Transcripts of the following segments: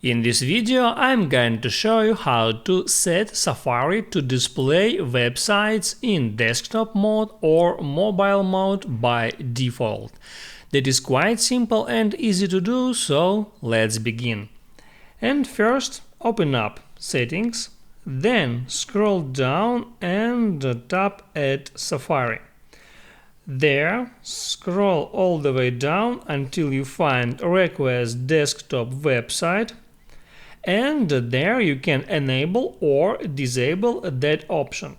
In this video, I'm going to show you how to set Safari to display websites in desktop mode or mobile mode by default. That is quite simple and easy to do, so let's begin. And first, open up Settings, then scroll down and tap at Safari. There, scroll all the way down until you find Request Desktop Website, and there you can enable or disable that option.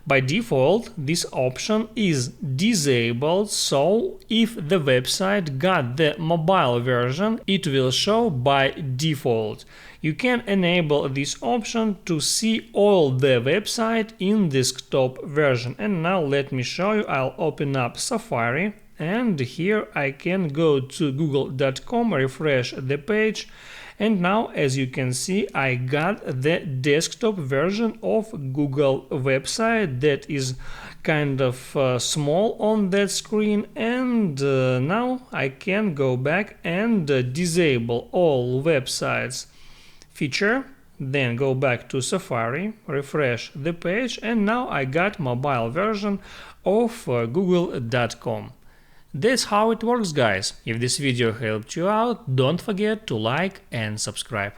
By default, this option is disabled, so if the website got the mobile version, it will show by default. You can enable this option to see all the website in desktop version. And now let me show you. I'll open up Safari, and here I can go to google.com, refresh the page. And now, as you can see, I got the desktop version of Google website that is kind of small on that screen. And now I can go back and disable all websites feature, then go back to Safari, refresh the page, and now I got mobile version of google.com. That's how it works, guys. If this video helped you out, don't forget to like and subscribe.